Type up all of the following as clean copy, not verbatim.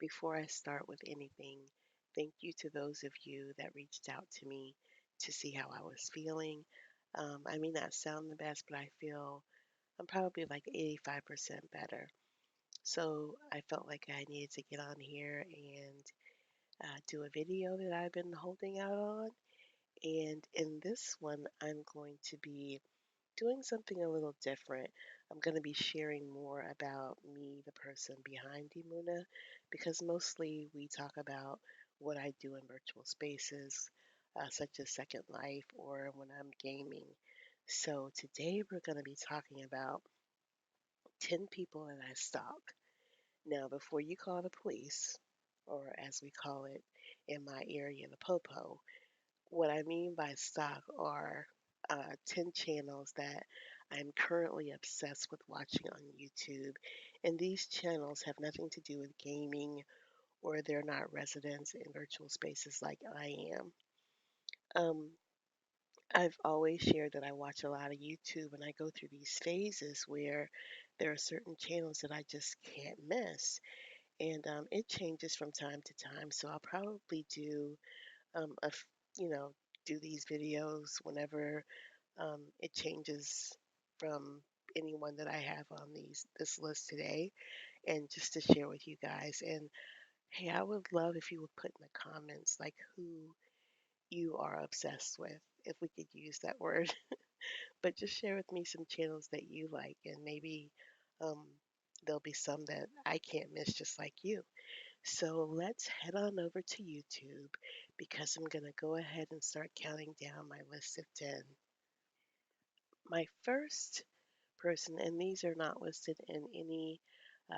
Before I start with anything, thank you to those of you that reached out to me to see how I was feeling. I may not sound the best, but I feel I'm probably like 85% better. So I felt like I needed to get on here and do a video that I've been holding out on. And in this one, I'm going to be doing something a little different. I'm going to be sharing more about me, the person behind Emuna, because mostly we talk about what I do in virtual spaces, such as Second Life or when I'm gaming. So today we're going to be talking about 10 people that I stalk. Now, before you call the police, or as we call it in my area, the popo, what I mean by stock are 10 channels that I'm currently obsessed with watching on YouTube. And these channels have nothing to do with gaming or they're not residents in virtual spaces like I am. Um, I've always shared that I watch a lot of YouTube and I go through these phases where there are certain channels that I just can't miss. And it changes from time to time. So I'll probably do a you know, do these videos whenever it changes from anyone that I have on this list today, and just to share with you guys. And hey, I would love if you would put in the comments like who you are obsessed with, if we could use that word. But just share with me some channels that you like, and maybe um, there'll be some that I can't miss, just like you. So let's head on over to YouTube because I'm going to go ahead and start counting down my list of 10. My first person, and these are not listed in any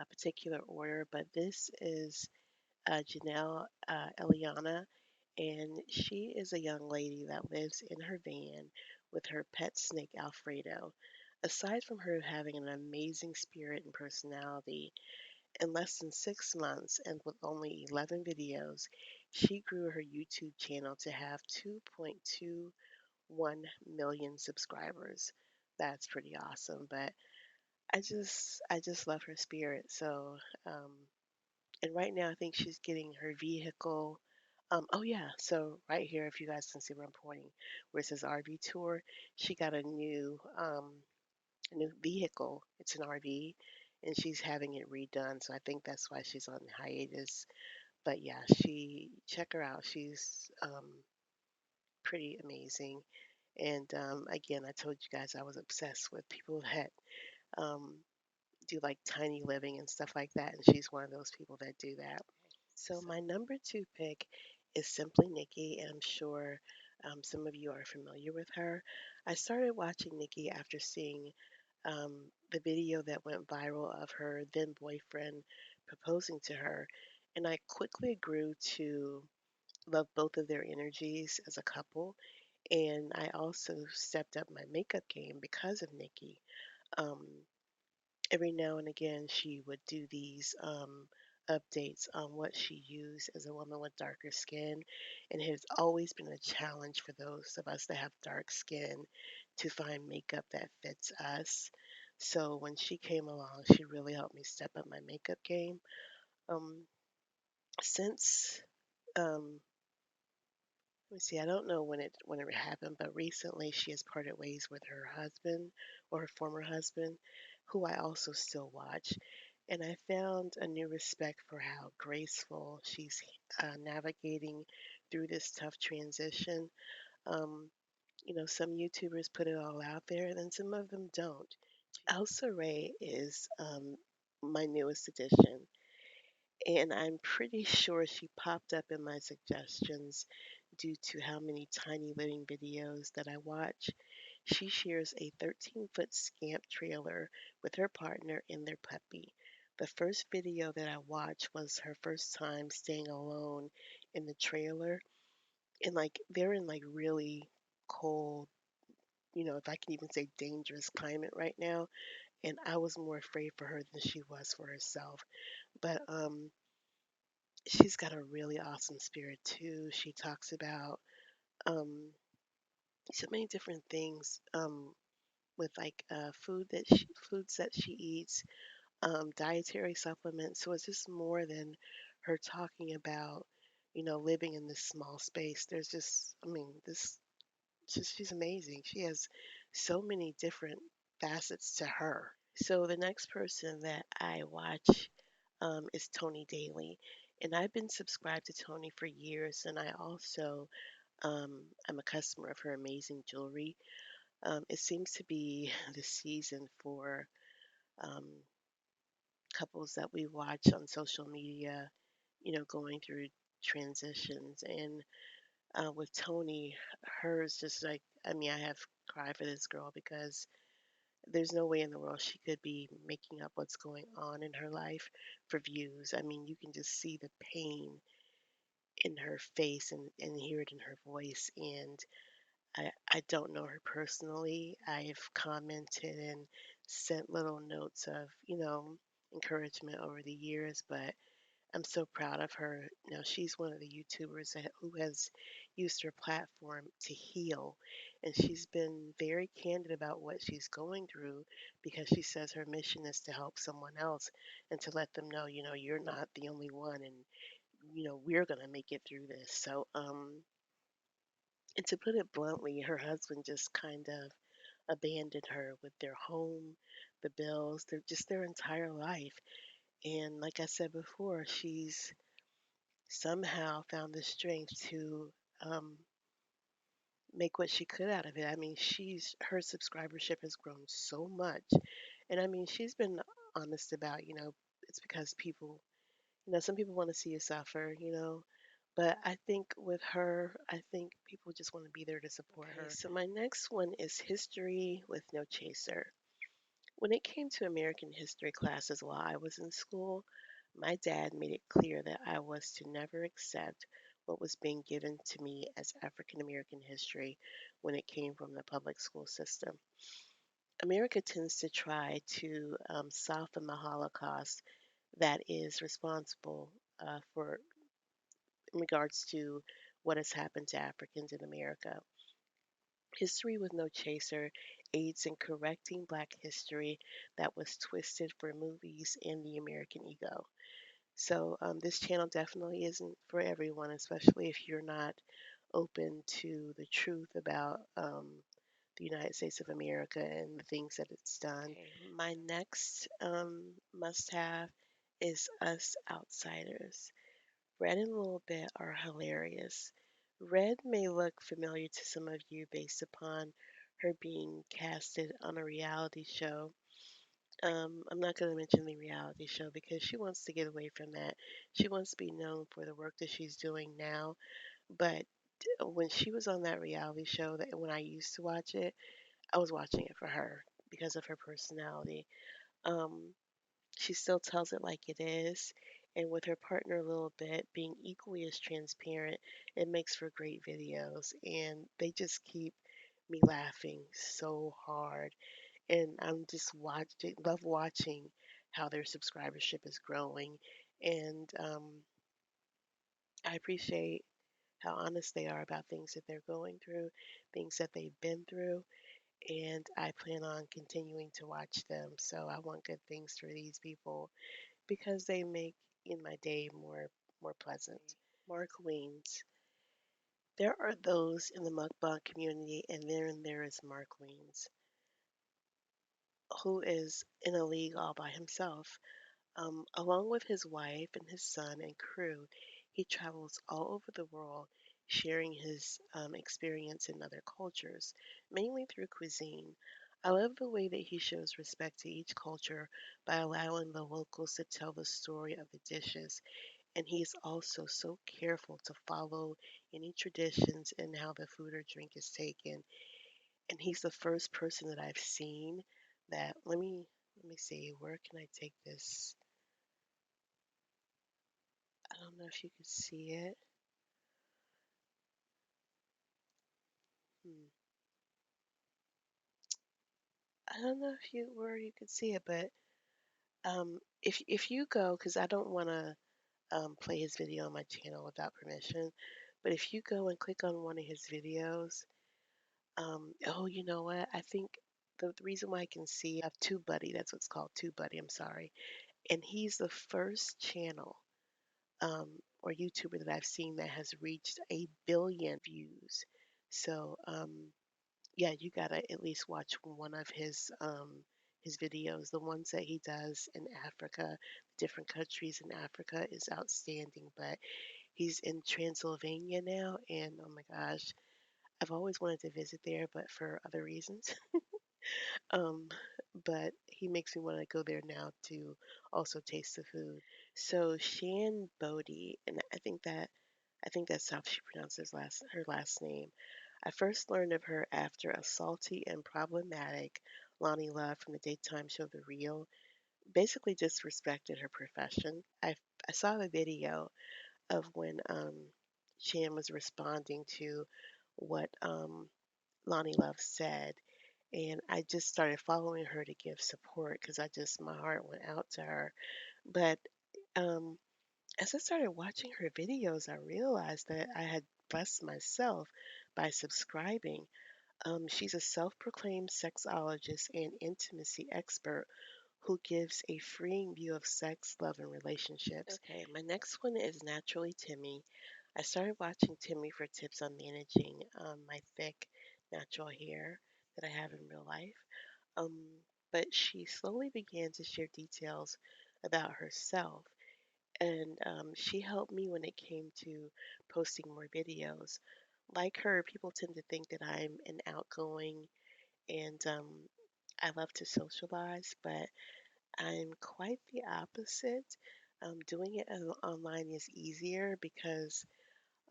particular order, but this is Jennelle Eliana, and she is a young lady that lives in her van with her pet snake Alfredo. Aside from her having an amazing spirit and personality, in less than 6 months and with only 11 videos, she grew her YouTube channel to have 2.21 million subscribers. That's pretty awesome. But I just love her spirit. So, and right now I think she's getting her vehicle. Oh yeah, so right here, if you guys can see where I'm pointing, where it says RV tour, she got a new vehicle. It's an RV, and she's having it redone. So I think that's why she's on hiatus. But yeah, she check her out. She's pretty amazing. And again, I told you guys I was obsessed with people that um, do like tiny living and stuff like that, and she's one of those people that do that. So my number two pick is simply Nikki, and I'm sure some of you are familiar with her. I started watching Nikki after seeing the video that went viral of her then boyfriend proposing to her, and I quickly grew to love both of their energies as a couple. And I also stepped up my makeup game because of Nikki. Um, every now and again, she would do these updates on what she used as a woman with darker skin. And it has always been a challenge for those of us that have dark skin to find makeup that fits us. So when she came along, she really helped me step up my makeup game. Um, since let me see, I don't know when it happened, but recently she has parted ways with her husband or her former husband, who I also still watch. And I found a new respect for how graceful she's navigating through this tough transition. Um, some YouTubers put it all out there, and then some of them don't. Elsa Rey is my newest addition, and I'm pretty sure she popped up in my suggestions due to how many tiny living videos that I watch. She shares a 13-foot scamp trailer with her partner and their puppy. The first video that I watched was her first time staying alone in the trailer. And like they're in like really cold, if I can even say dangerous climate right now. And I was more afraid for her than she was for herself. But she's got a really awesome spirit too. She talks about um, so many different things with like foods that she eats, dietary supplements. So it's just more than her talking about, living in this small space. There's just, I mean, this she's amazing. She has so many different facets to her. So the next person that I watch is Toni Daley. And I've been subscribed to Toni for years, and I also am a customer of her amazing jewelry. It seems to be the season for um, couples that we watch on social media, going through transitions. And with Toni, hers just like, I mean, I have cried for this girl because there's no way in the world she could be making up what's going on in her life for views. I mean, you can just see the pain in her face and hear it in her voice. And I don't know her personally. I've commented and sent little notes of, encouragement over the years, but I'm so proud of her. Now, she's one of the YouTubers who has used her platform to heal. And she's been very candid about what she's going through because she says her mission is to help someone else and to let them know, you're not the only one and, we're going to make it through this. So, and to put it bluntly, her husband just kind of abandoned her with their home, the bills, just their entire life. And like I said before, she's somehow found the strength to um, make what she could out of it. I mean, she's her subscribership has grown so much, and I mean, she's been honest about, it's because people, some people want to see you suffer, but I think with her, I think people just want to be there to support her. So my next one is History with No Chaser. When it came to American history classes while I was in school, my dad made it clear that I was to never accept what was being given to me as African American history when it came from the public school system. America tends to try to soften the Holocaust that is responsible for in regards to what has happened to Africans in America. History with No Chaser aids in correcting Black history that was twisted for movies and the American ego. So, this channel definitely isn't for everyone, especially if you're not open to the truth about the United States of America and the things that it's done. Okay. My next must have is Us Outsiders. Red and Little Bit are hilarious. Red may look familiar to some of you based upon her being casted on a reality show. I'm not going to mention the reality show because she wants to get away from that. She wants to be known for the work that she's doing now. But when she was on that reality show, that when I used to watch it, I was watching it for her because of her personality. Um, she still tells it like it is. And with her partner a little bit being equally as transparent, it makes for great videos. And they just keep me laughing so hard. And I'm just love watching how their subscribership is growing. And I appreciate how honest they are about things that they're going through, things that they've been through. And I plan on continuing to watch them. So I want good things for these people because they make in my day more pleasant. Mark Wiens. There are those in the mukbang community, and then there is Mark Wiens, who is in a league all by himself. Along with his wife and his son and crew, he travels all over the world sharing his experience in other cultures, mainly through cuisine. I love the way that he shows respect to each culture by allowing the locals to tell the story of the dishes. And he's also so careful to follow any traditions and how the food or drink is taken. And he's the first person that I've seen that let me see, where can I take this? I don't know if you could see it. Hmm. I don't know if you where you could see it, but if you go, because I don't want to play his video on my channel without permission, but if you go and click on one of his videos, oh, you know what? I think the reason why I can see of TubeBuddy, that's what's called TubeBuddy. I'm sorry, and he's the first channel or YouTuber that I've seen that has reached 1 billion views. So yeah, you gotta at least watch one of his videos. The ones that he does in Africa, different countries in Africa, is outstanding. But he's in Transylvania now, and oh my gosh, I've always wanted to visit there, but for other reasons. Um, but he makes me want to go there now to also taste the food. So Shan Boody, and I think that's how she pronounces her last name. I first learned of her after a salty and problematic Lonnie Love from the daytime show The Real basically disrespected her profession. I saw the video of when Shan was responding to what Lonnie Love said, and I just started following her to give support because my heart went out to her. But um, as I started watching her videos, I realized that I had blessed myself by subscribing. She's a self proclaimed sexologist and intimacy expert who gives a freeing view of sex, love, and relationships. Okay, my next one is Naturally Timmy. I started watching Timmy for tips on managing my thick, natural hair that I have in real life. Um, but she slowly began to share details about herself, and she helped me when it came to posting more videos. Like her, people tend to think that I'm an outgoing and I love to socialize, but I'm quite the opposite. Doing it online is easier because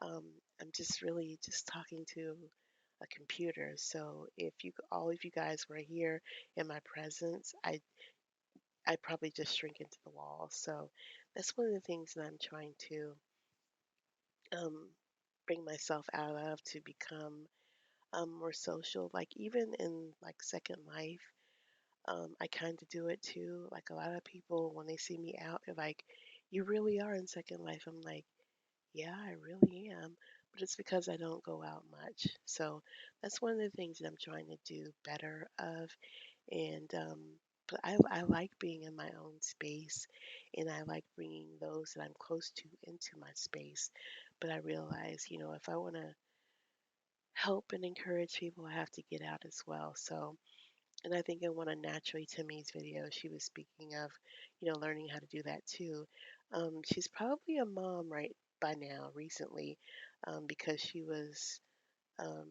um, I'm just really just talking to a computer. So if you all of you guys were here in my presence, I probably just shrink into the wall. So that's one of the things that I'm trying to um, bring myself out of to become more social. Like even in like Second Life, I kind of do it too. Like a lot of people, when they see me out, they're like, "You really are in Second Life." I'm like, "Yeah, I really am." But it's because I don't go out much. So that's one of the things that I'm trying to do better of. And but I like being in my own space, and I like bringing those that I'm close to into my space. But I realize, if I want to help and encourage people, I have to get out as well. So, and I think in one of Naturally Timmy's videos, she was speaking of, learning how to do that too. She's probably a mom right by now, recently, because she was um,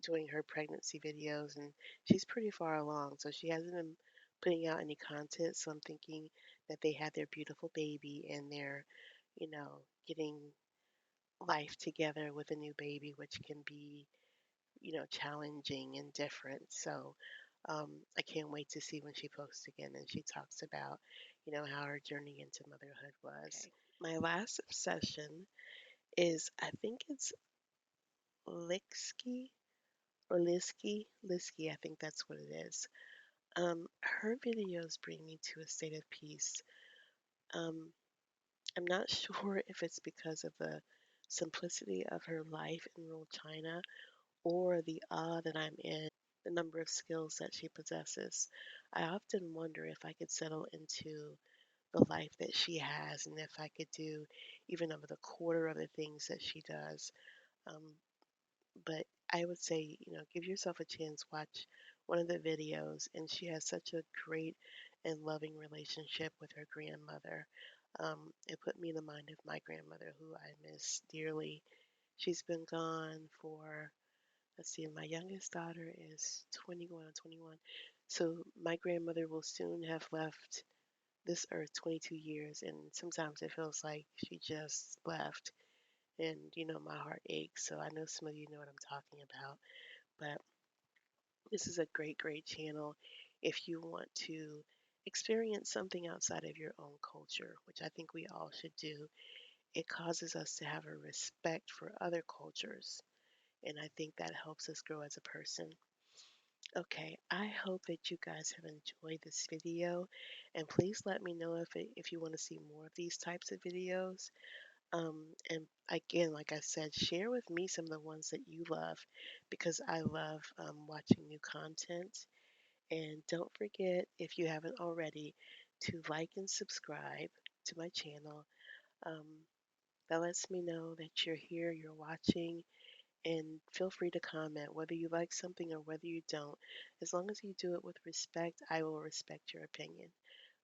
doing her pregnancy videos, and she's pretty far along. So she hasn't been putting out any content. So I'm thinking that they had their beautiful baby and they're, getting life together with a new baby, which can be, challenging and different. So I can't wait to see when she posts again and she talks about, how her journey into motherhood was. Okay. My last obsession is, I think it's Lixki or Liziqi, I think that's what it is. Her videos bring me to a state of peace. Um, I'm not sure if it's because of the simplicity of her life in rural China or the awe that I'm in, the number of skills that she possesses. I often wonder if I could settle into the life that she has and if I could do even over the quarter of the things that she does. Um, but I would say, give yourself a chance, watch one of the videos, and she has such a great and loving relationship with her grandmother. It put me in the mind of my grandmother, who I miss dearly. She's been gone for, let's see, my youngest daughter is 20 going on 21. So my grandmother will soon have left this earth 22 years, and sometimes it feels like she just left. And, my heart aches. So I know some of you know what I'm talking about. But this is a great, great channel if you want to experience something outside of your own culture, which I think we all should do. It causes us to have a respect for other cultures, and I think that helps us grow as a person. Okay, I hope that you guys have enjoyed this video, and please let me know if you want to see more of these types of videos. And again, like I said, share with me some of the ones that you love because I love watching new content. And don't forget, if you haven't already, to like and subscribe to my channel. Um, that lets me know that you're here, you're watching, and feel free to comment whether you like something or whether you don't. As long as you do it with respect, I will respect your opinion.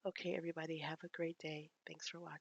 Okay, everybody, have a great day. Thanks for watching.